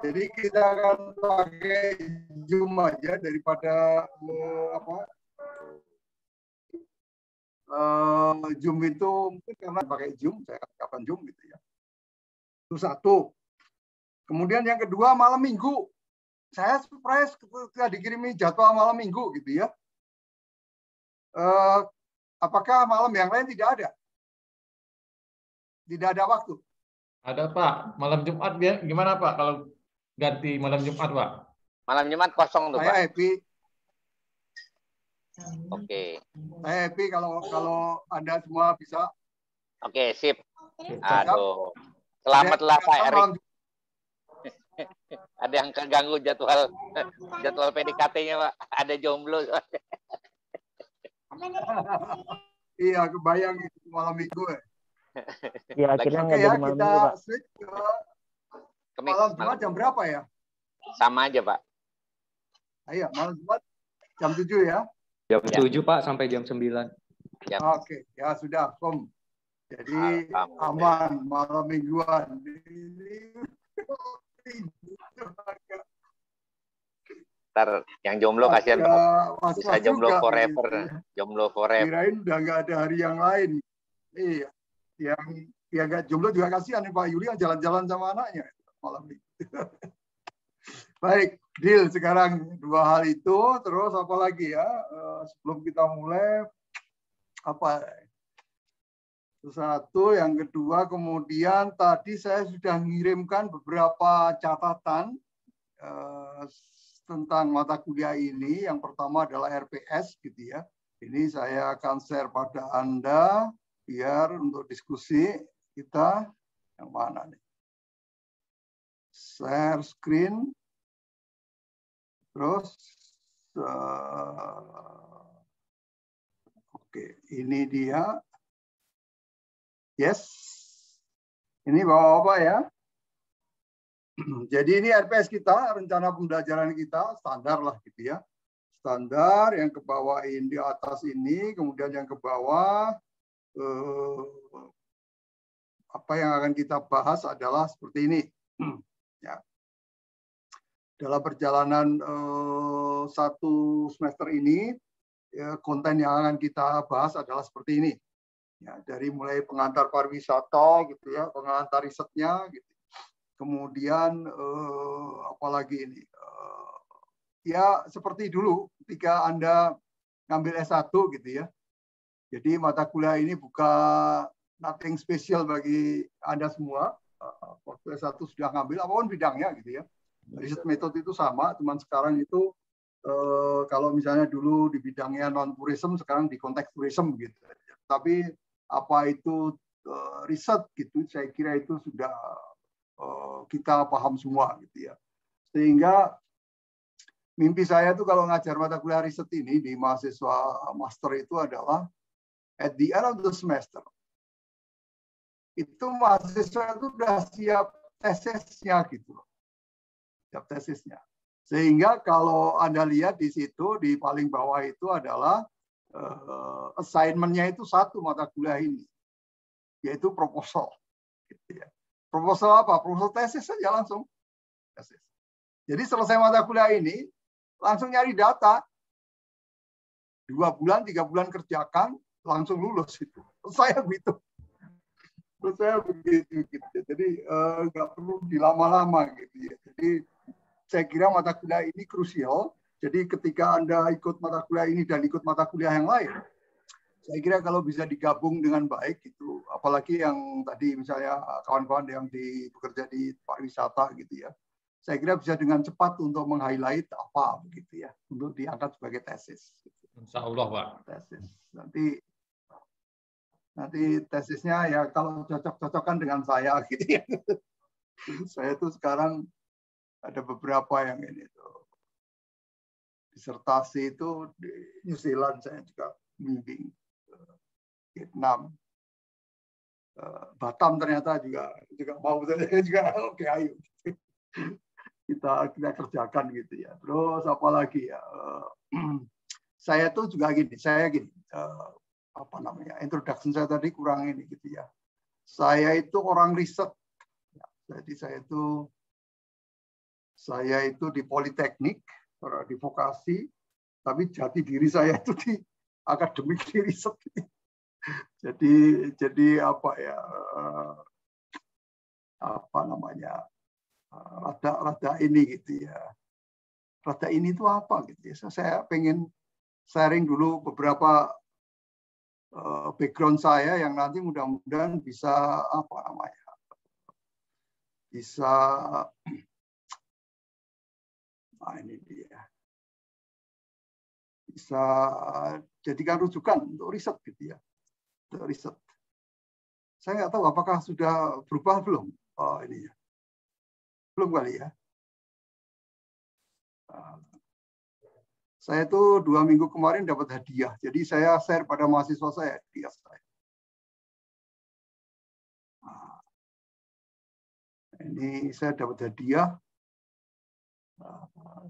Jadi kita akan pakai Zoom aja daripada Zoom itu mungkin karena pakai Zoom, saya kapan Zoom gitu ya. Itu satu. Kemudian yang kedua malam Minggu. Saya surprise ketika dikirimi jadwal malam Minggu gitu ya. Apakah malam yang lain tidak ada? Tidak ada waktu. Ada Pak, malam Jumat gimana Pak kalau ganti malam Jumat Pak? Malam Jumat kosong tuh Pak. Saya happy. Oke. Saya happy kalau Anda semua bisa. Oke, sip. Aduh. Selamatlah Pak Erik. Ada yang keganggu jadwal PDKT-nya Pak. Ada jomblo. Iya, kebayang itu malam Minggu ya. Ya, akhirnya Oke ya, kita switch ke malam Jumat jam berapa ya? Sama aja Pak. Iya, malam Jumat jam 7 ya. Jam 7 Pak sampai jam 9. Oke, ya sudah, Kom. Jadi aman malam mingguan. Ntar yang jomblo kasihan bisa jomblo forever. Jomblo forever. Kirain udah nggak ada hari yang lain. Iya. Yang nggak jomblo juga kasihan nih Pak Yuli yang jalan-jalan sama anaknya malam ini. Baik, deal sekarang dua hal itu. Terus apa lagi ya? Sebelum kita mulai, apa? Satu, yang kedua, kemudian tadi saya sudah mengirimkan beberapa catatan tentang mata kuliah ini. Yang pertama adalah RPS, gitu ya. Ini saya akan share pada Anda biar untuk diskusi kita yang mana nih? Share screen, terus oke, ini dia. Yes, ini bapak-bapak ya. Jadi ini RPS kita, rencana pembelajaran kita, standar lah gitu ya. Standar yang ke bawah ini, di atas ini, kemudian yang ke bawah, apa yang akan kita bahas adalah seperti ini. Ya. Dalam perjalanan satu semester ini, konten yang akan kita bahas adalah seperti ini. Ya, dari mulai pengantar pariwisata gitu ya, pengantar risetnya gitu. Kemudian apalagi ini ya seperti dulu ketika Anda ngambil S1 gitu ya. Jadi mata kuliah ini bukan nothing special bagi Anda semua. Waktu S1 sudah ngambil apapun bidangnya gitu ya. Riset metode itu sama, cuman sekarang itu kalau misalnya dulu di bidangnya non tourism, sekarang di konteks tourism gitu. Tapi apa itu riset gitu, saya kira itu sudah kita paham semua gitu ya. Sehingga mimpi saya tuh kalau ngajar mata kuliah riset ini di mahasiswa master itu adalah at the end of the semester itu mahasiswa itu sudah siap tesisnya gitu. Siap tesisnya. Sehingga kalau Anda lihat di situ di paling bawah itu adalah assignment-nya itu satu mata kuliah ini, yaitu proposal. Gitu ya. Proposal apa? Proposal tesis saja langsung. Tesis. Jadi selesai mata kuliah ini, langsung nyari data. 2 bulan, 3 bulan kerjakan, langsung lulus itu. Saya begitu. Saya begitu. Gitu. Jadi nggak perlu dilama-lama. Gitu ya. Jadi saya kira mata kuliah ini krusial. Jadi ketika Anda ikut mata kuliah ini dan ikut mata kuliah yang lain, saya kira kalau bisa digabung dengan baik itu, apalagi yang tadi misalnya kawan-kawan yang bekerja di pariwisata gitu ya, saya kira bisa dengan cepat untuk meng-highlight apa begitu ya, untuk diangkat sebagai tesis. Insya Allah Pak. Tesis. Nanti tesisnya ya kalau cocok-cocokan dengan saya gitu ya. Saya tuh sekarang ada beberapa yang ini tuh. Disertasi itu di New Zealand saya juga bimbing, Vietnam, Batam ternyata juga mau, saya juga oke ayo kita kerjakan gitu ya. Terus apalagi ya, saya tuh juga gini, apa namanya, introduction saya tadi kurang ini gitu ya. Saya itu orang riset, jadi saya itu Saya itu di Politeknik, di vokasi, tapi jati diri saya itu di akademik di riset. Jadi apa ya? Apa namanya? Rada ini gitu ya. Rada ini itu apa gitu ya? Saya pengen sharing dulu beberapa background saya yang nanti mudah-mudahan bisa apa namanya? Bisa ini dia. Bisa jadikan rujukan untuk riset gitu ya. Untuk riset. Saya nggak tahu apakah sudah berubah belum. Oh, ini ya. Belum kali ya. Saya itu 2 minggu kemarin dapat hadiah. Jadi saya share pada mahasiswa saya hadiah saya. Ini saya dapat hadiah.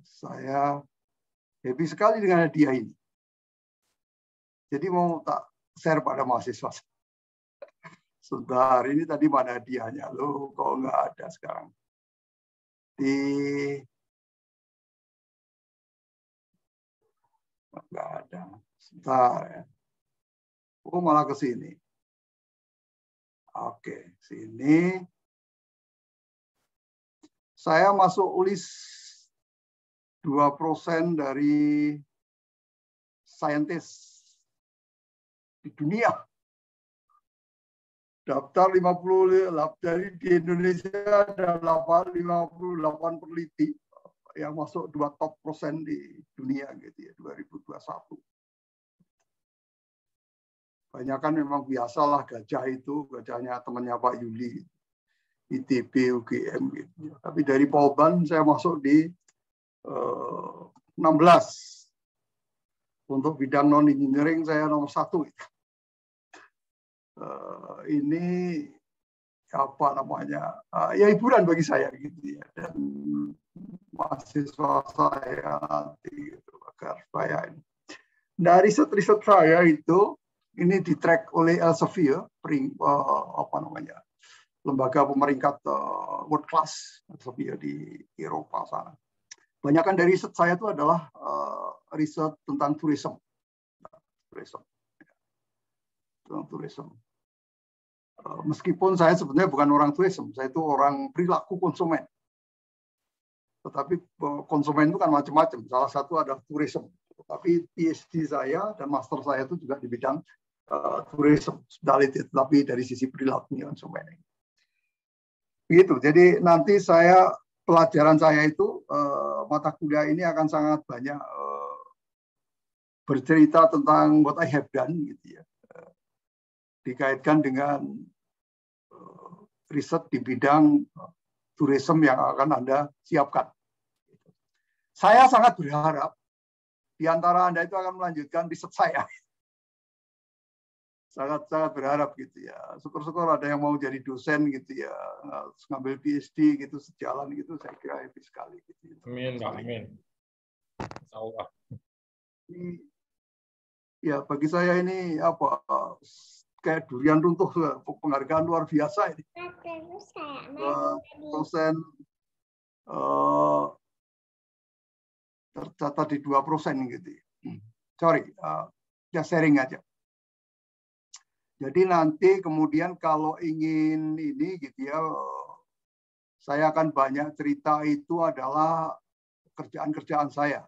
Saya happy sekali dengan hadiah ini. Jadi mau tak share pada mahasiswa. Sebentar, ini tadi mana hadiahnya? Loh, kok nggak ada sekarang? Nggak ada. Sebentar ya. Oh, malah ke sini. Oke, sini. Saya masuk list 2% dari saintis di dunia. Daftar 50 dari di Indonesia ada 58 peneliti yang masuk 2 top persen di dunia gitu ya 2021. Banyak kan memang biasalah gajah itu, gajahnya temannya Pak Yuli, ITB, UGM gitu. Tapi dari Polban saya masuk di 16. Untuk bidang non-engineering saya nomor 1. Ini apa namanya? Ya hiburan bagi saya gitu ya. Dan mahasiswa saya nanti gitu, agar supaya ini. Nah, riset-riset saya itu ini di-track oleh Elsevier, apa namanya? Lembaga pemeringkat world class Elsevier di Eropa sana. Banyakan dari riset saya itu adalah riset tentang tourism. Tentang tourism. Meskipun saya sebenarnya bukan orang tourism, saya itu orang perilaku konsumen. Tetapi konsumen itu kan macam-macam. Salah satu adalah tourism. Tapi PhD saya dan master saya itu juga di bidang tourism, hospitality, tapi dari sisi perilaku konsumen. Begitu. Jadi nanti pelajaran saya itu mata kuliah ini akan sangat banyak bercerita tentang what I have done gitu ya. Dikaitkan dengan riset di bidang tourism yang akan Anda siapkan. Saya sangat berharap di antara Anda itu akan melanjutkan riset saya. Sangat-sangat berharap gitu ya. Syukur-syukur ada yang mau jadi dosen gitu ya, ngambil PhD gitu sejalan gitu, saya kira happy sekali gitu. Amin, amin. Insyaallah. Ya bagi saya ini apa kayak durian runtuh, penghargaan luar biasa ini. Dosen tercatat di 2% gitu. Sorry, ya sharing aja. Jadi nanti kemudian kalau ingin ini gitu ya, saya akan banyak cerita itu adalah kerjaan-kerjaan saya.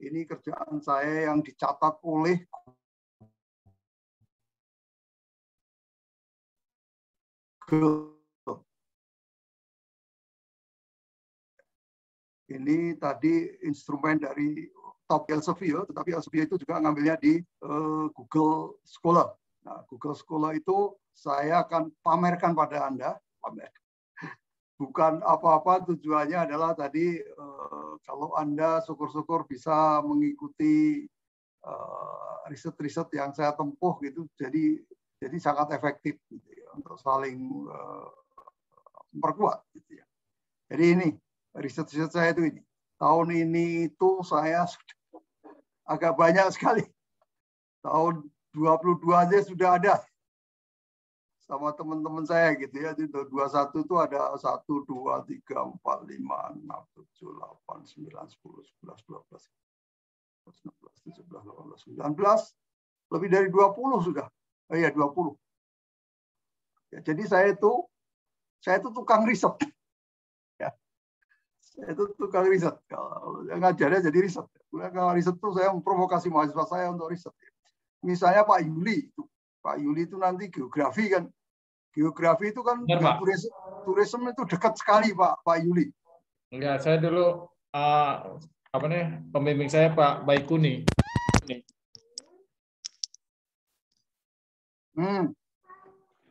Ini kerjaan saya yang dicatat oleh ini tadi instrumen dari top Elsevier, tetapi Elsevier itu juga ngambilnya di Google Scholar. Nah, Google Scholar itu saya akan pamerkan pada Anda. Bukan apa-apa, tujuannya adalah tadi kalau Anda syukur-syukur bisa mengikuti riset-riset yang saya tempuh gitu, jadi sangat efektif gitu ya, untuk saling memperkuat gitu ya. Jadi ini riset-riset saya itu ini. Tahun ini itu saya agak banyak sekali. Tahun 22 aja sudah ada sama teman-teman saya gitu ya. Di 21 itu ada 1, 2, 3, 4, 5, 6, 8, 9, 10, 11, 12, 16, 17, 18, 19, lebih dari 20 sudah. Oh iya, 20. Ya, jadi saya itu tukang riset. Ya. Saya itu tukang riset. Kalau ngajarnya jadi riset. Kalau riset itu saya memprovokasi mahasiswa saya untuk riset. Misalnya Pak Yuli itu nanti geografi kan. Geografi itu kan turisme itu dekat sekali Pak Yuli. Ya, saya dulu pembimbing saya Pak Baikuni.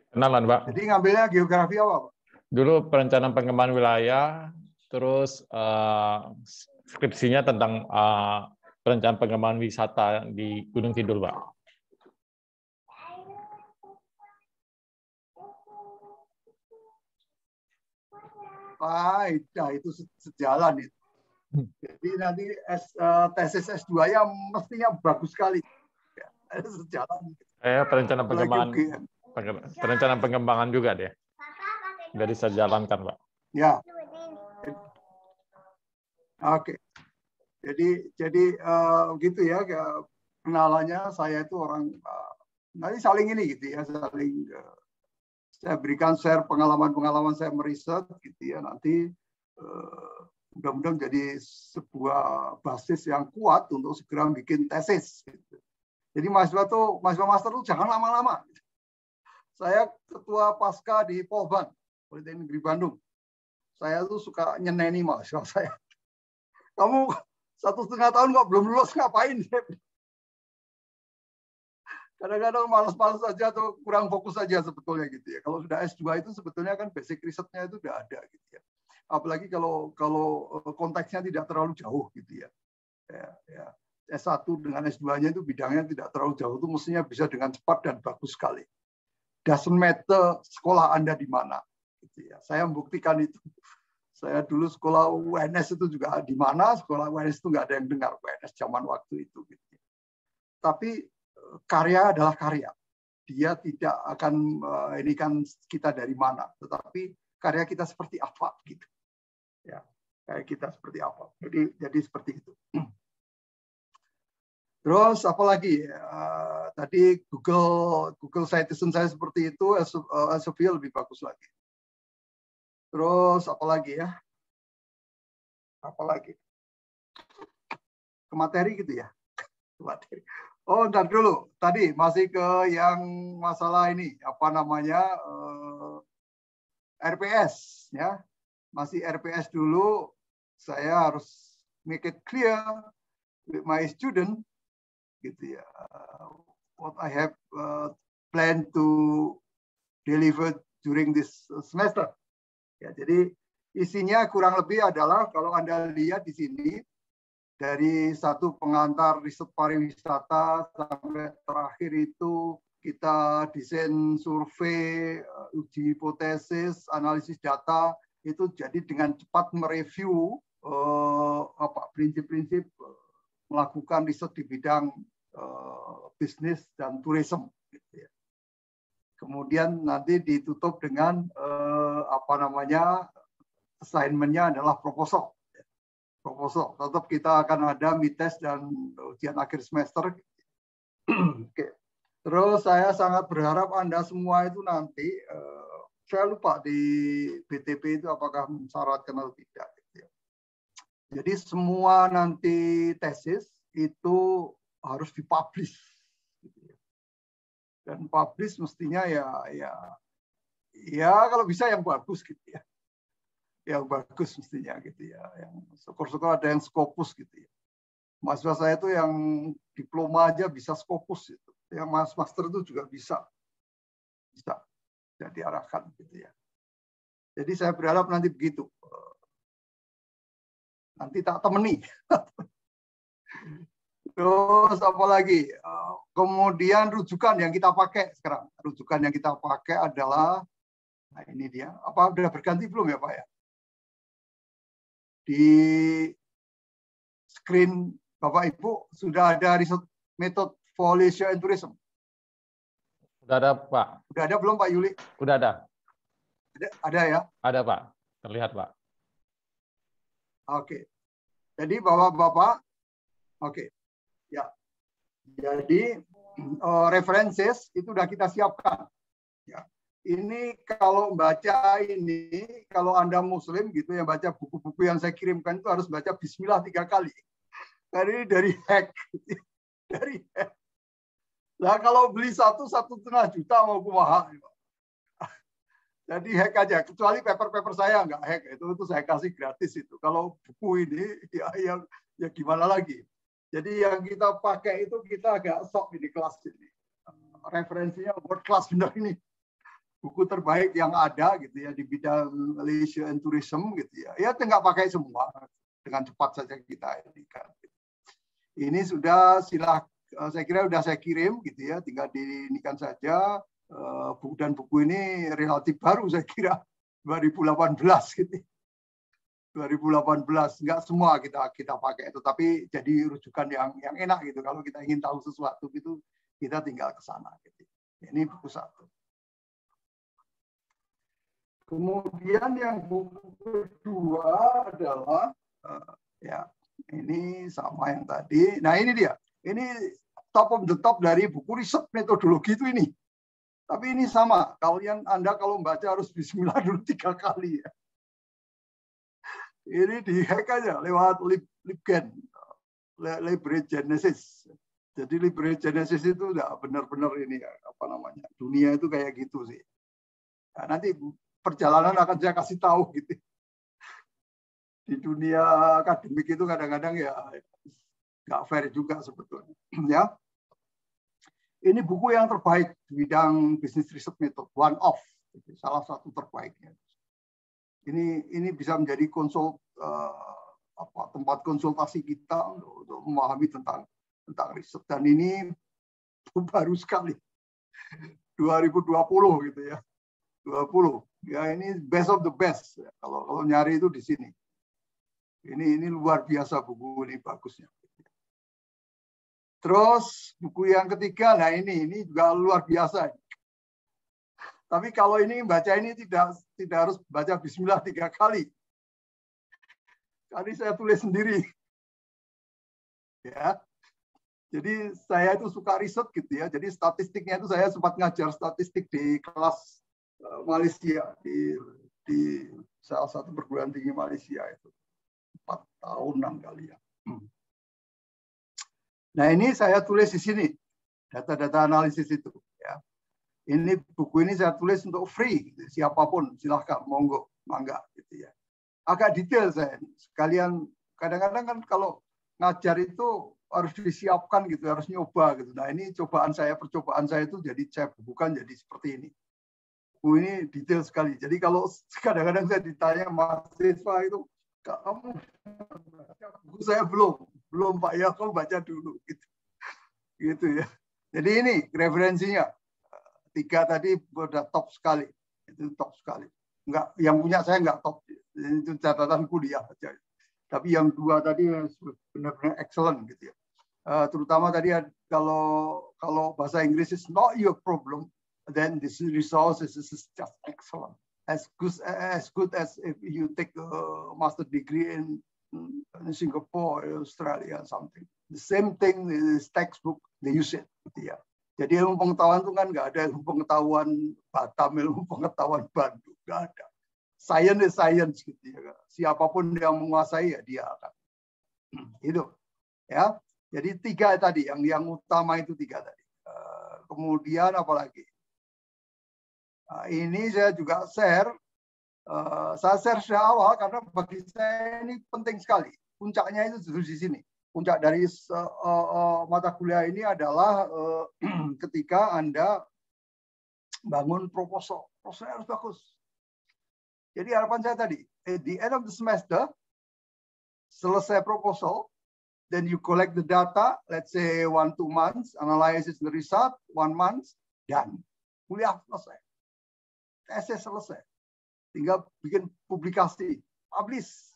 Kenalan, Pak. Jadi ngambilnya geografi apa, Pak? Dulu perencanaan pengembangan wilayah, terus skripsinya tentang perencanaan pengembangan wisata di Gunung Kidul, Pak. Itu sejalan itu. Jadi nanti tesis S2-nya mestinya bagus sekali. Sejalan. Perencanaan pengembangan juga deh. Nggak bisa jalankan, Pak. Ya. Oke. Jadi gitu ya, kenalannya saya itu orang nanti saling ini gitu ya, saling saya berikan share pengalaman saya meriset gitu ya, nanti mudah-mudahan jadi sebuah basis yang kuat untuk segera bikin tesis. Gitu. Jadi mahasiswa master tuh jangan lama-lama. Saya ketua pasca di Polban, Politeknik Negeri Bandung. Saya tuh suka nyeneni mahasiswa saya. Kamu 1,5 tahun kok belum lulus, ngapain? Kadang-kadang malas-malas saja atau kurang fokus saja sebetulnya gitu ya. Kalau sudah S2 itu sebetulnya kan basic risetnya itu sudah ada gitu ya. Apalagi kalau konteksnya tidak terlalu jauh gitu ya. S1 dengan S2-nya itu bidangnya tidak terlalu jauh, itu mestinya bisa dengan cepat dan bagus sekali. Doesn't matter sekolah Anda di mana. Gitu ya. Saya membuktikan itu. Saya dulu sekolah UNS itu juga di mana, sekolah UNS itu nggak ada yang dengar UNS zaman waktu itu. Gitu. Tapi karya adalah karya. Dia tidak akan ini kan kita dari mana, tetapi karya kita seperti apa gitu. Ya, karya kita seperti apa. Jadi seperti itu. Terus apalagi tadi Google Citation saya seperti itu, Elsevier lebih bagus lagi. Terus apalagi ya? Apalagi? Ke materi gitu ya? Ke materi. Oh, ntar dulu. Tadi masih ke yang masalah ini, apa namanya, RPS. Ya. Masih RPS dulu, saya harus make it clear with my student, gitu ya, what I have planned to deliver during this semester. Ya, jadi isinya kurang lebih adalah, kalau Anda lihat di sini, dari satu pengantar riset pariwisata sampai terakhir itu kita desain survei, uji hipotesis, analisis data, itu jadi dengan cepat mereview prinsip-prinsip melakukan riset di bidang bisnis dan tourism. Gitu ya. Kemudian nanti ditutup dengan assignment-nya adalah proposal. Tetap kita akan ada mites dan ujian akhir semester. Oke. Terus saya sangat berharap Anda semua itu nanti, saya lupa di BTP itu apakah mensyaratkan atau tidak. Jadi semua nanti tesis itu harus dipublish. Dan publish mestinya ya kalau bisa yang bagus gitu ya. Yang bagus mestinya gitu ya, yang syukur-syukur ada yang Scopus gitu ya. Mahasiswa saya itu yang diploma aja bisa Scopus itu, yang master itu juga bisa diarahkan gitu ya. Jadi saya berharap nanti begitu, nanti tak temani. Terus apa lagi? Kemudian rujukan yang kita pakai sekarang, rujukan yang kita pakai adalah, nah ini dia, apa udah berganti belum ya Pak ya? Di screen Bapak Ibu sudah ada riset metode for leisure and tourism. Sudah ada Pak. Sudah ada belum Pak Yuli? Sudah ada. Ada ya? Ada Pak. Terlihat Pak. Oke. Jadi Bapak-bapak, oke. Ya. Jadi references itu sudah kita siapkan. Ya. Ini kalau baca ini, kalau Anda Muslim gitu yang baca buku-buku yang saya kirimkan itu harus baca Bismillah 3 kali. Karena ini dari hack. Dari hack. Nah kalau beli 1,5 juta mau kumaha. Jadi hack aja. Kecuali paper-paper saya nggak hack. Itu saya kasih gratis itu. Kalau buku ini ya gimana lagi. Jadi yang kita pakai itu kita agak sok di kelas ini. Referensinya world class benar ini. Buku terbaik yang ada gitu ya di bidang leisure and tourism gitu ya. Ya nggak pakai semua. Dengan cepat saja kita ini kan. Ini sudah saya kira sudah saya kirim gitu ya, tinggal diinikan saja. Dan buku ini relatif baru saya kira 2018 gitu. 2018 nggak semua kita pakai itu, tapi jadi rujukan yang enak gitu. Kalau kita ingin tahu sesuatu gitu, kita tinggal ke sana. Gitu. Ini buku 1. Kemudian yang buku kedua adalah ya ini sama yang tadi. Nah ini dia. Ini top of the top dari buku riset metodologi itu ini. Tapi ini sama. Anda kalau membaca harus Bismillah dulu 3 kali ya. Ini di-hack aja lewat LibGen, Library Genesis. Jadi Library Genesis itu udah benar-benar ini ya, apa namanya, dunia itu kayak gitu sih. Nah, nanti perjalanan akan saya kasih tahu gitu. Di dunia akademik itu kadang-kadang ya nggak fair juga sebetulnya. Ya, ini buku yang terbaik di bidang business research method, one of, salah satu terbaiknya. Ini bisa menjadi tempat konsultasi kita untuk memahami tentang riset, dan ini baru sekali 2020 gitu ya. 20 ya, ini best of the best ya. Kalau nyari itu di sini. Ini luar biasa buku ini bagusnya. Terus buku yang ketiga, nah ini juga luar biasa. Tapi kalau ini baca ini tidak harus baca Bismillah 3 kali. Tadi saya tulis sendiri. Ya. Jadi saya itu suka riset gitu ya. Jadi statistiknya itu saya sempat ngajar statistik di kelas Malaysia di salah satu perguruan tinggi Malaysia itu 4 tahunan kali ya. Nah ini saya tulis di sini data-data analisis itu. Ya. Ini buku ini saya tulis untuk free, gitu. Siapapun silahkan monggo, mangga gitu ya. Agak detail saya. Sekalian kadang-kadang kan kalau ngajar itu harus disiapkan gitu, harus nyoba gitu. Nah ini percobaan saya itu jadi saya bukan jadi seperti ini. Buku ini detail sekali. Jadi kalau kadang-kadang saya ditanya mahasiswa itu, kamu buku saya belum Pak ya, kamu baca dulu gitu ya. Jadi ini referensinya 3 tadi udah top sekali, itu top sekali. Enggak, yang punya saya enggak top, itu catatan kuliah aja. Tapi yang 2 tadi benar-benar excellent gitu ya. Terutama tadi kalau bahasa Inggris is not your problem, then this resource is just excellent. As good as if you take a master degree in Singapore, Australia, something. The same thing is textbook, they use it. Gitu ya. Jadi ilmu pengetahuan itu kan nggak ada ilmu pengetahuan Batam, ilmu pengetahuan Bandung, nggak ada. Science is science gitu ya. Siapapun yang menguasai ya dia akan. Itu ya. Jadi 3 tadi yang utama itu 3 tadi. Kemudian apa lagi? Nah, ini saya juga share. Saya share sejak awal karena bagi saya ini penting sekali. Puncaknya itu justru di sini. Puncak dari mata kuliah ini adalah ketika Anda bangun proposal. Proposalnya harus bagus. Jadi harapan saya tadi, at the end of the semester, selesai proposal, then you collect the data, let's say 1-2 months, analysis the result, 1 month, done. Kuliah selesai. Tesis selesai. Tinggal bikin publikasi, publish.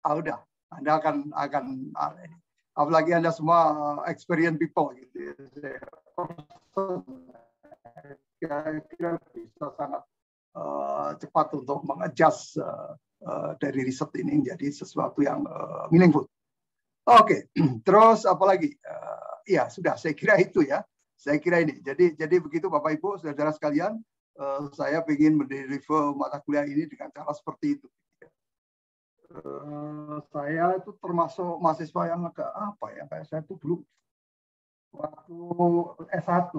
Udah. Anda akan apalagi Anda semua experienced people gitu ya. Kira-kira bisa sangat cepat untuk mengadjust dari riset ini menjadi sesuatu yang meaningful. Oke, terus apa lagi? Ya sudah, saya kira itu ya. Saya kira ini. Jadi begitu Bapak Ibu, saudara sekalian, saya ingin mendeliver mata kuliah ini dengan cara seperti itu. Saya itu termasuk mahasiswa yang agak apa ya, kayak saya itu dulu waktu S1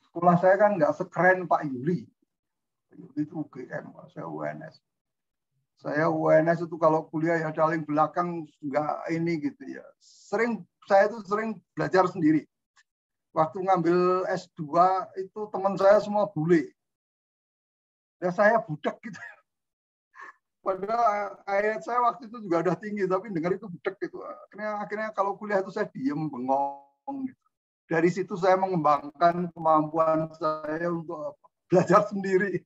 sekolah saya kan nggak sekeren Pak Yuli. Yuli itu UGM, saya UNS. Saya UNS itu kalau kuliah ya paling belakang nggak ini gitu ya. Saya itu sering belajar sendiri. Waktu ngambil S2 itu teman saya semua bule. Ya saya budak gitu. Padahal ayat saya waktu itu juga udah tinggi, tapi dengar itu budak gitu. Akhirnya kalau kuliah itu saya diem, bengong. Gitu. Dari situ saya mengembangkan kemampuan saya untuk belajar sendiri.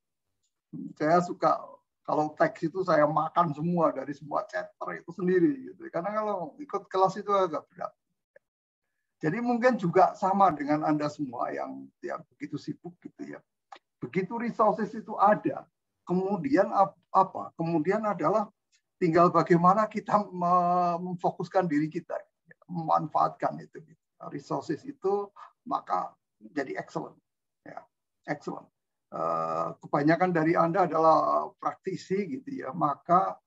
Saya suka kalau teks itu saya makan semua dari semua chapter itu sendiri. Gitu. Karena kalau ikut kelas itu agak berat. Jadi mungkin juga sama dengan Anda semua yang begitu sibuk gitu ya. Begitu resources itu ada. Kemudian apa? Kemudian adalah tinggal bagaimana kita memfokuskan diri kita, memanfaatkan itu resources itu, maka jadi excellent, ya, excellent. Kebanyakan dari Anda adalah praktisi gitu ya, maka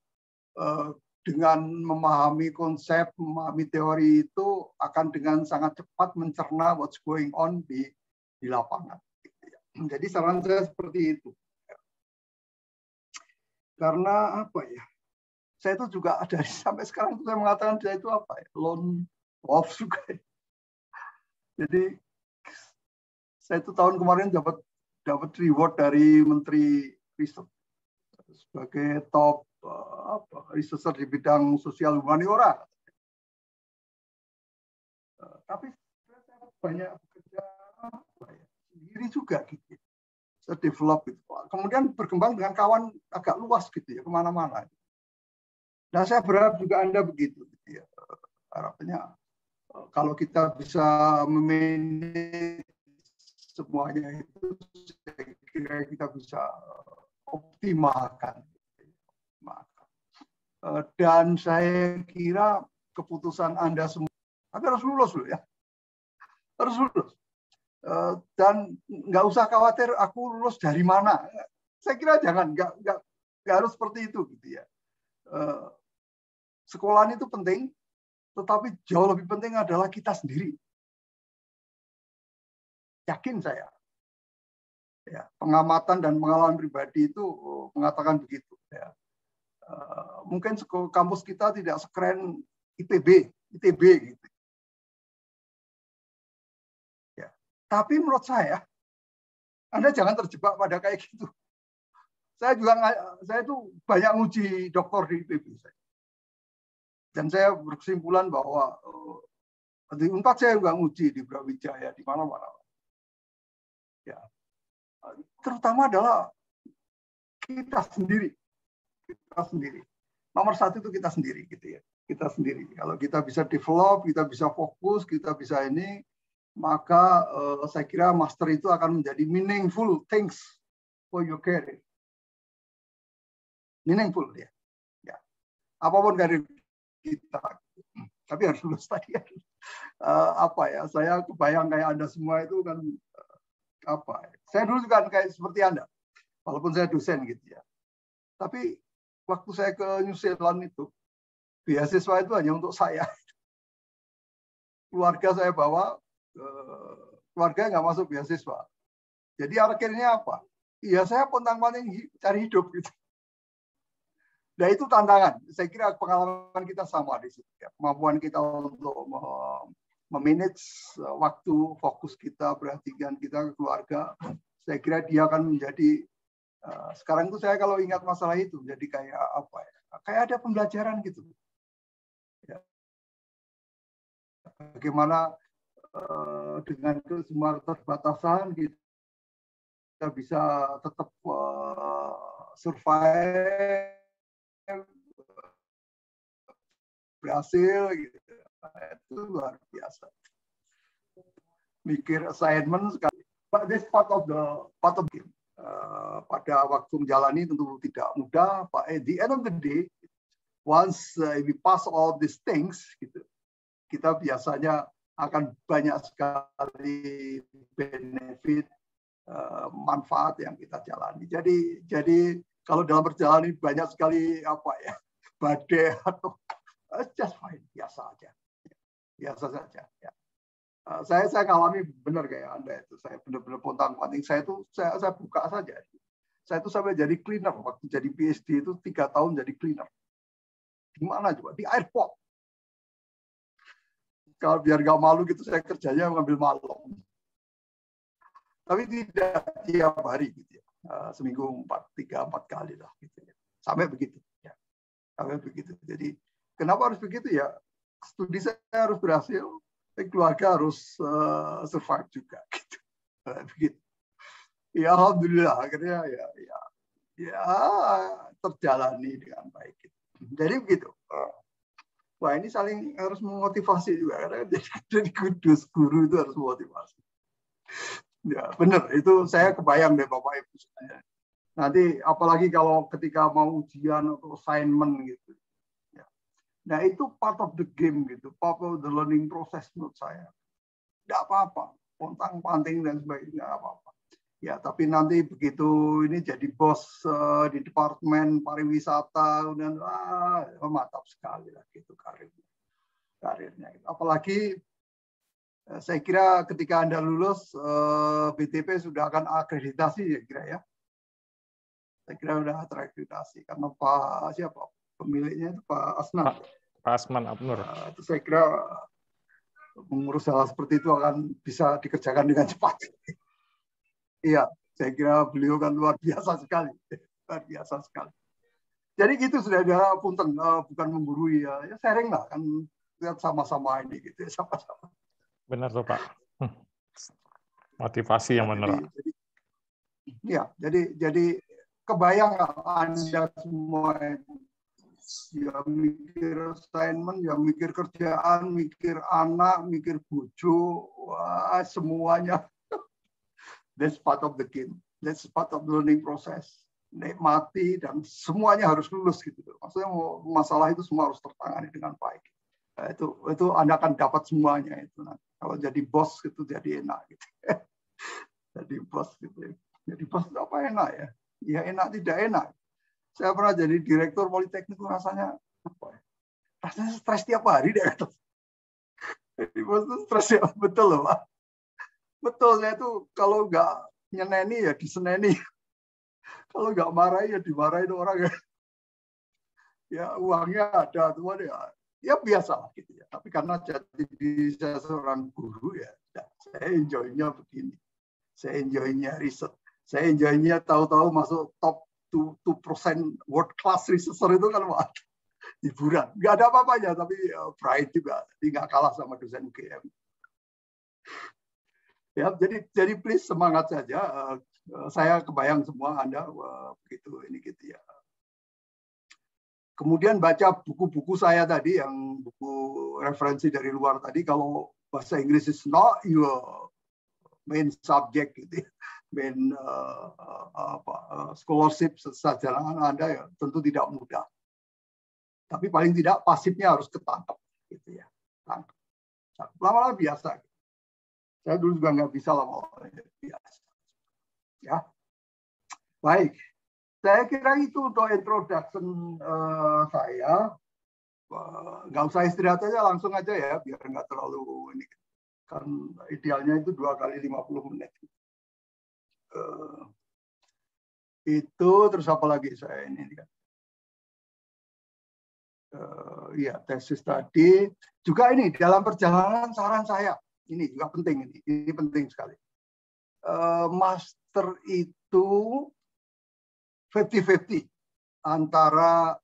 dengan memahami konsep, memahami teori itu akan dengan sangat cepat mencerna what's going on di lapangan. Gitu ya. Jadi saran saya seperti itu. Karena apa ya? Saya itu juga ada sampai sekarang saya mengatakan saya itu apa ya? Lone wolf juga. Jadi saya itu tahun kemarin dapat reward dari Menteri Riset sebagai top researcher di bidang sosial humaniora. Tapi saya banyak bekerja sendiri juga gitu. Saya develop itu. Kemudian berkembang dengan kawan agak luas gitu ya, kemana-mana. Nah, saya berharap juga Anda begitu. Gitu ya. Harapannya kalau kita bisa memanage semuanya itu, saya kira kita bisa optimalkan. Dan saya kira keputusan Anda semua, tapi harus lulus loh ya. Harus lulus. Dan nggak usah khawatir aku lulus dari mana. Saya kira jangan, nggak harus seperti itu gitu ya. Sekolahan itu penting, tetapi jauh lebih penting adalah kita sendiri. Yakin saya. Ya, pengamatan dan pengalaman pribadi itu mengatakan begitu. Ya. Mungkin kampus kita tidak sekeren ITB gitu. Tapi menurut saya, Anda jangan terjebak pada kayak gitu. Saya itu banyak nguji doktor di IPB. Dan saya berkesimpulan bahwa di Unpad saya juga nguji di Brawijaya, di mana-mana. Ya. Terutama adalah kita sendiri. Kita sendiri. Nomor satu itu kita sendiri, gitu ya. Kita sendiri. Kalau kita bisa develop, kita bisa fokus, kita bisa ini, maka saya kira master itu akan menjadi meaningful things for your career. Meaningful ya. Ya. Apapun karir kita. Tapi harus lulus tadi. Apa ya? Saya kebayang kayak Anda semua itu kan apa? Saya dulu juga kayak seperti Anda. Walaupun saya dosen gitu ya. Tapi waktu saya ke New Zealand itu beasiswa itu hanya untuk saya. Keluarga saya bawa, keluarga nggak masuk beasiswa. Jadi akhirnya apa? Iya saya pontang-panting cari hidup gitu. Nah itu tantangan. Saya kira pengalaman kita sama di situ. Ya. Kemampuan kita untuk memanage waktu, fokus kita, perhatian kita ke keluarga. Saya kira dia akan menjadi sekarang itu saya kalau ingat masalah itu jadi kayak apa ya? Kayak ada pembelajaran gitu. Ya. Bagaimana dengan semua keterbatasan kita bisa tetap survive, berhasil gitu. Itu luar biasa. Mikir assignment sekali. But this part of the game. pada waktu menjalani tentu tidak mudah, but at the end of the day, once we pass all these things, gitu, kita biasanya akan banyak sekali benefit, manfaat yang kita jalani. Jadi kalau dalam perjalanan ini banyak sekali badai atau just fine, biasa aja, biasa saja. Ya. Saya ngalami benar kayak Anda itu. Saya benar-benar pontang-panting. Saya buka saja. Saya itu sampai jadi cleaner waktu jadi PhD itu 3 tahun jadi cleaner. Di mana coba? Di airport. Kalau biar nggak malu gitu, saya kerjanya mengambil malam. Tapi tidak tiap hari gitu ya. Seminggu 3-4 kali lah gitu ya. Sampai begitu. Ya. Sampai begitu. Jadi kenapa harus begitu ya? Studi saya harus berhasil. Keluarga harus survive juga gitu. Begitu. Ya alhamdulillah akhirnya ya terjalani dengan baik gitu. Jadi begitu. Wah, ini saling harus memotivasi juga karena jadi guru itu harus memotivasi. Ya benar, itu saya kebayang deh Bapak Ibu saya. Nanti apalagi kalau ketika mau ujian atau assignment gitu. Nah, itu part of the game gitu, part of the learning process menurut saya. Tidak apa-apa, pontang-panting dan sebagainya, tidak apa-apa. Ya, tapi nanti begitu ini jadi bos di departemen pariwisata, dan mantap sekali lah gitu karirnya. Apalagi saya kira ketika Anda lulus, BTP sudah akan akreditasi ya kira ya. Saya kira sudah terakreditasi karena siapa? Pemiliknya itu Pak Asnan. Pak Asman Abnur. Itu saya kira mengurus hal seperti itu akan bisa dikerjakan dengan cepat. Iya, saya kira beliau kan luar biasa sekali. Luar biasa sekali. Jadi gitu sudah ada punten, bukan menggurui ya sharing lah kan lihat sama-sama ini gitu ya, sama-sama. Benar tuh Pak. Motivasi yang benar. Jadi kebayang Anda semua ya mikir assignment, ya mikir kerjaan, mikir anak, mikir bojo, wah semuanya. That's part of the game. That's part of the learning process. Nikmati dan semuanya harus lulus gitu. Maksudnya masalah itu semua harus tertangani dengan baik. Nah, itu Anda akan dapat semuanya itu. Nah, kalau jadi bos itu jadi enak gitu. Jadi bos gitu. Jadi bos itu apa enak ya? Ya enak tidak enak. Saya pernah jadi direktur politeknik, rasanya apa ya? Rasanya stres tiap hari deh. Jadi bos itu stres ya, betul loh Pak. Betul, saya itu kalau nggak nyeneni ya diseneni. Kalau nggak marahi ya dimarahin orang ya. Ya uangnya ada, tuh ya biasa lah gitu ya. Tapi karena jadi saya seorang guru ya, saya enjoy-nya begini. Saya enjoy-nya riset. Saya enjoy-nya tahu-tahu masuk top 2% world class researcher itu kan wah, hiburan. Nggak ada apa-apanya, tapi pride juga. Jadi nggak kalah sama dosen UGM. Ya, jadi please semangat saja. Saya kebayang semua Anda begitu ini gitu ya. Kemudian baca buku-buku saya tadi yang buku referensi dari luar tadi. Kalau bahasa Inggris is not your main subject gitu ya. Main scholarship sarjana Anda ya tentu tidak mudah. Tapi paling tidak pasifnya harus ketangkep gitu ya. Tangkap. Lama-lama biasa. Saya dulu juga nggak bisa lama-lama biasa. Ya. Baik. Saya kira itu untuk introduction saya. Nggak usah istirahat aja, langsung aja ya biar nggak terlalu ini. Kan idealnya itu 2 kali 50 menit. Itu terus apa lagi saya ini kan ya tesis tadi juga ini dalam perjalanan saran saya ini juga penting ini penting sekali. Master itu 50-50 antara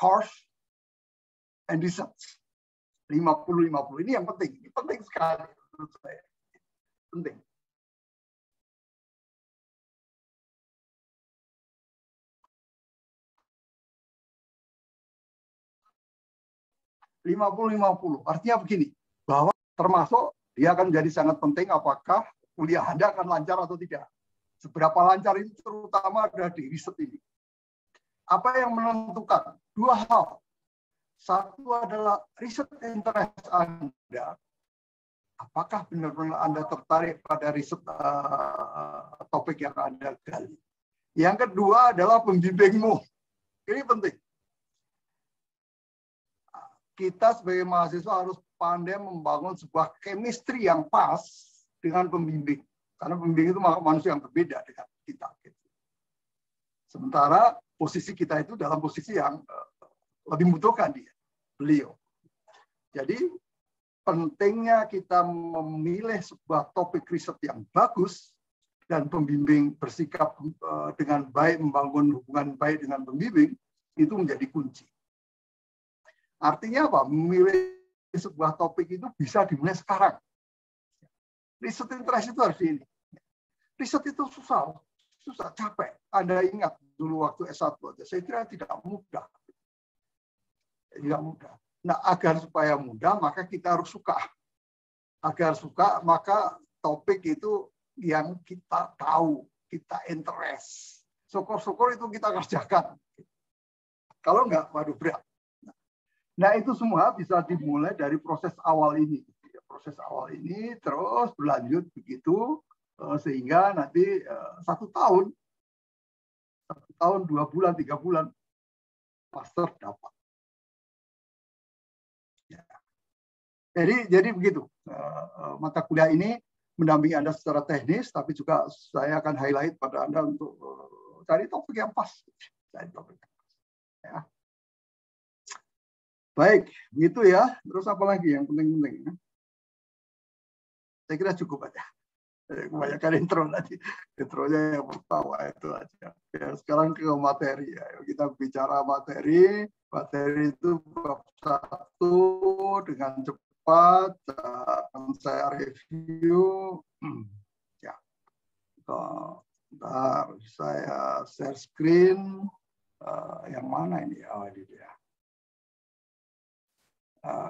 course and research 50-50 ini yang penting, ini penting sekali menurut saya penting. 50-50. Artinya begini, bahwa termasuk dia akan menjadi sangat penting apakah kuliah Anda akan lancar atau tidak. Seberapa lancar itu terutama ada di riset ini. Apa yang menentukan? Dua hal. Satu adalah riset interest Anda. Apakah benar-benar Anda tertarik pada riset topik yang Anda gali? Yang kedua adalah pembimbingmu. Ini penting. Kita sebagai mahasiswa harus pandai membangun sebuah chemistry yang pas dengan pembimbing. Karena pembimbing itu manusia yang berbeda dengan kita. Sementara posisi kita itu dalam posisi yang lebih membutuhkan beliau. Jadi pentingnya kita memilih sebuah topik riset yang bagus dan pembimbing bersikap dengan baik, membangun hubungan baik dengan pembimbing, itu menjadi kunci. Artinya apa? Memilih sebuah topik itu bisa dimulai sekarang. Riset interest itu harus ini. Riset itu susah, capek. Anda ingat dulu waktu S1, saya kira tidak mudah. Tidak mudah. Nah, agar supaya mudah, maka kita harus suka. Agar suka, maka topik itu yang kita tahu, kita interest. Syukur-syukur itu kita kerjakan. Kalau enggak, waduh berat. Nah, itu semua bisa dimulai dari proses awal ini. Proses awal ini terus berlanjut begitu, sehingga nanti 1 tahun, 2 bulan, 3 bulan, master dapat. Ya. Jadi begitu. Mata kuliah ini mendampingi Anda secara teknis, tapi juga saya akan highlight pada Anda untuk cari topik yang pas. Cari topik yang pas. Ya. Baik, gitu ya. Terus apa lagi yang penting-penting? Saya kira cukup aja. Kebanyakan intro tadi. Intronya yang pertama itu aja. Ya, sekarang ke materi. Ya. Kita bicara materi. Materi itu bab 1 dengan cepat. Akan saya review. Ya. Bentar, saya share screen. Yang mana ini? Oh, ini dia.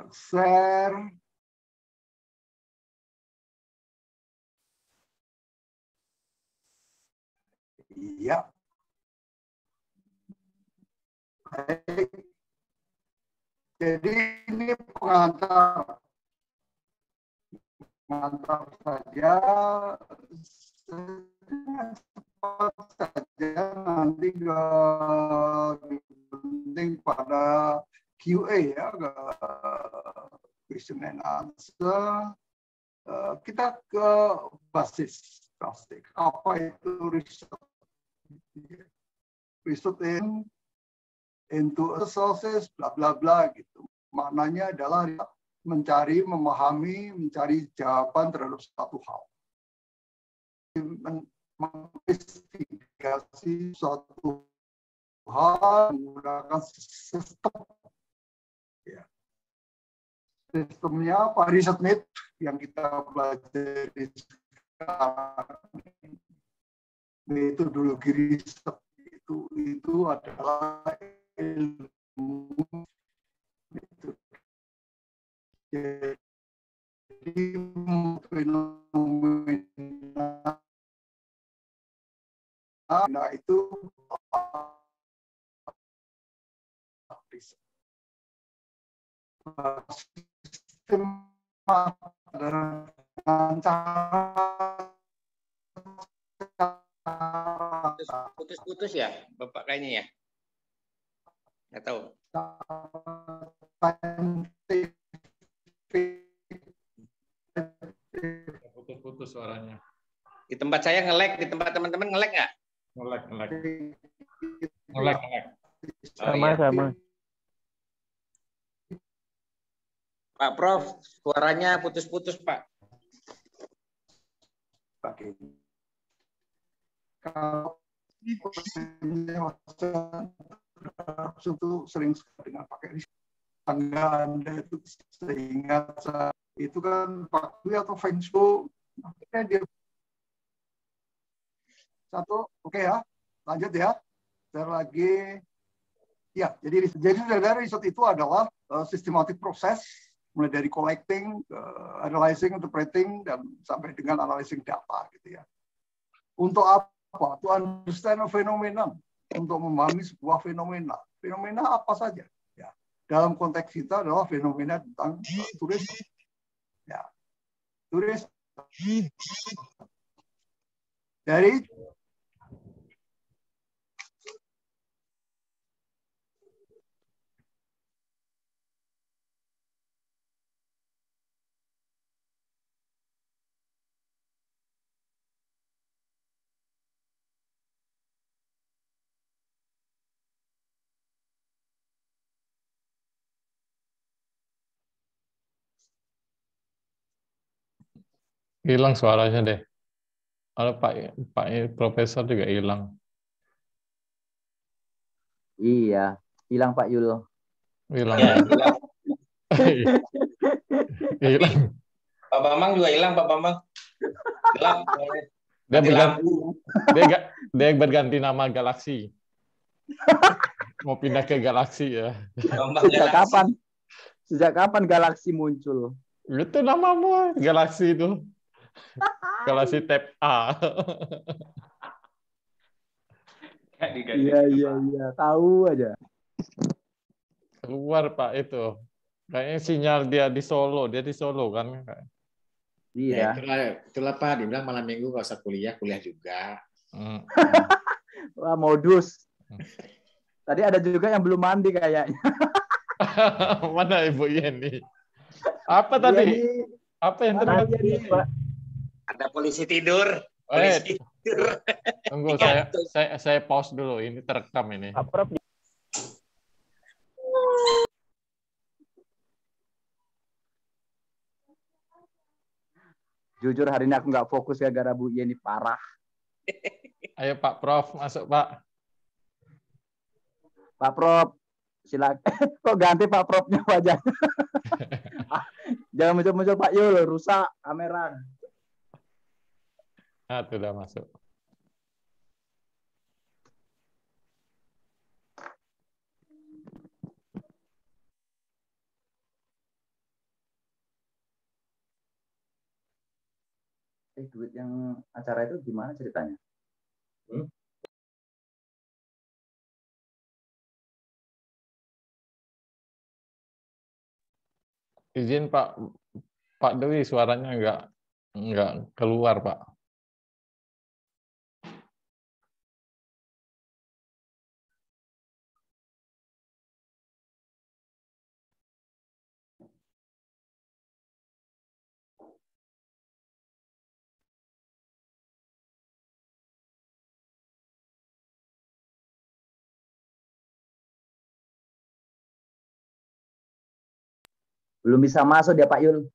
Share. Iya. Baik. Jadi ini pengantar. Pengantar saja. Cepat saja nanti penting pada QA ya, question and answer. Kita ke basis. Apa itu riset? Riset into a sources, bla bla bla gitu. Maknanya adalah mencari, memahami, mencari jawaban terhadap satu hal. Menginvestigasi suatu hal menggunakan sistem. Ya. Sistemnya apa? ResearchNet yang kita pelajari sekarang. Metodologi riset itu adalah ilmu jadi fenomena itu sistem dengan cara putus-putus ya, Bapak kayaknya ya? Nggak tahu. Putus-putus suaranya. Di tempat saya nge-lag, di tempat teman-teman nge-lag nggak? Nge-lag. Sama-sama. Pak Prof, suaranya putus-putus, Pak. Pakai. Kalau itu sering dengan pakai tangga Anda itu sehingga itu kan Pak Dwi atau Feng Shui akhirnya dia satu oke ya lanjut ya lagi ya jadi dari riset itu adalah systematic process mulai dari collecting, analyzing, interpreting, dan sampai dengan analyzing data gitu ya. Untuk apa? To understand a phenomenon, untuk memahami sebuah fenomena. Fenomena apa saja? Ya. Dalam konteks kita adalah fenomena tentang turisme. Ya. Turis dari Hilang suaranya deh. Kalau Pak Profesor juga hilang. Iya, hilang Pak Yul. Hilang. Ya, Ya. hilang. Hilang. Pak Bambang juga hilang, Pak Bambang. Gelap. Dia berganti nama galaksi. Mau pindah ke galaksi ya. Sejak kapan galaksi muncul? Itu namamu, galaksi itu. Galaksi tab A. Iya, tahu aja. Keluar Pak itu. Kayaknya sinyal dia di Solo kan. Iya. Itulah Pak, dibilang malam minggu nggak usah kuliah juga. Wah, modus. Tadi ada juga yang belum mandi kayaknya. Mana Ibu Yeni? Apa tadi? Apa yang terjadi? Ada polisi tidur. Tunggu, saya pause dulu. Ini terekam ini. Jujur hari ini aku nggak fokus ya gara Bu Yeni parah. Ayo Pak Prof, masuk Pak. Pak Prof, silakan. Kok ganti Pak Profnya wajahnya? Jangan muncul-muncul Pak Yul, rusak kamera. Nah, itu udah masuk. Duit yang acara itu gimana ceritanya? Izin Pak Dewi, suaranya nggak keluar Pak. Belum bisa masuk dia Pak Yul.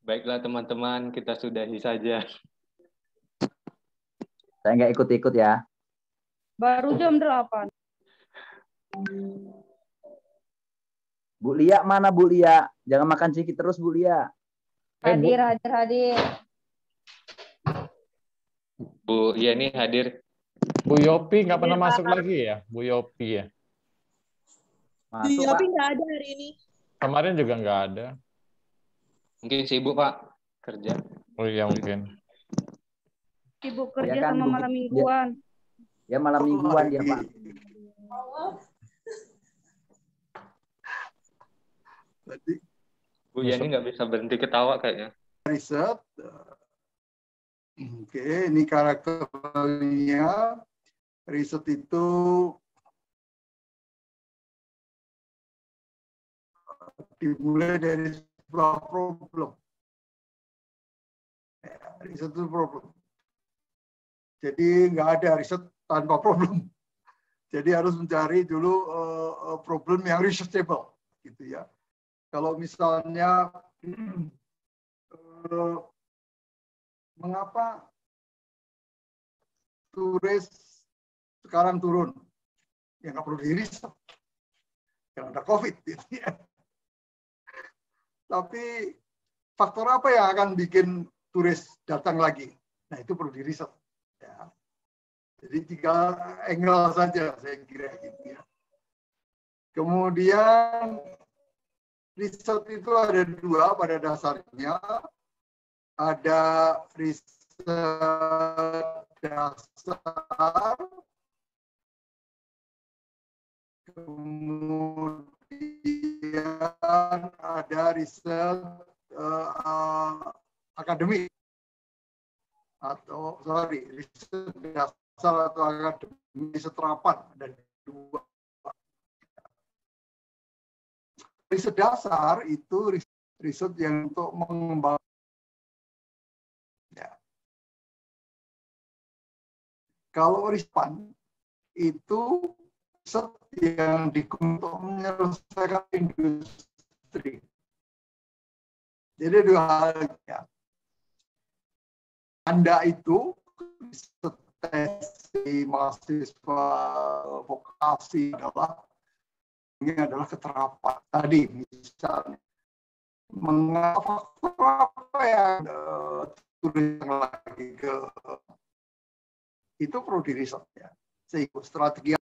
Baiklah teman-teman, kita sudahi saja. Saya nggak ikut-ikut ya. Baru jam 8. Bu Lia mana Bu Lia? Jangan makan ciki terus Bu Lia. Hadir. Bu Yeni hadir. Bu Yopi nggak pernah masuk lagi ya? Bu Yopi ya? Masuk, Yopi nggak ada hari ini. Kemarin juga nggak ada. Mungkin sibuk Pak, kerja. Oh iya mungkin. Sibuk kerja Ya kan, sama malam mingguan. Ya malam mingguan dia Pak. Bu Yeni nggak bisa berhenti ketawa kayaknya. Riset. Oke, ini karakternya. Riset itu dimulai dari sebuah problem. Riset itu problem. Jadi nggak ada riset tanpa problem. Jadi harus mencari dulu problem yang researchable, gitu ya. Kalau misalnya mengapa turis sekarang turun? Ya nggak perlu diriset, karena ada COVID, gitu ya. Tapi faktor apa yang akan bikin turis datang lagi? Nah itu perlu diriset. Ya. Jadi 3 angle saja saya kira gitu ya. Kemudian riset itu ada dua pada dasarnya. Ada riset dasar, kemudian ada riset akademik atau riset dasar atau akademik seterapan, ada dua. Riset dasar itu riset yang untuk mengembangkan. Ya. Kalau rispan itu riset yang digunakan untuk menyelesaikan industri. Jadi dua hal ya. Anda itu riset tesis mahasiswa vokasi ini adalah keterapan tadi misalnya mengapa apa yang tulis lagi ke itu perlu diriset ya sehingga strategi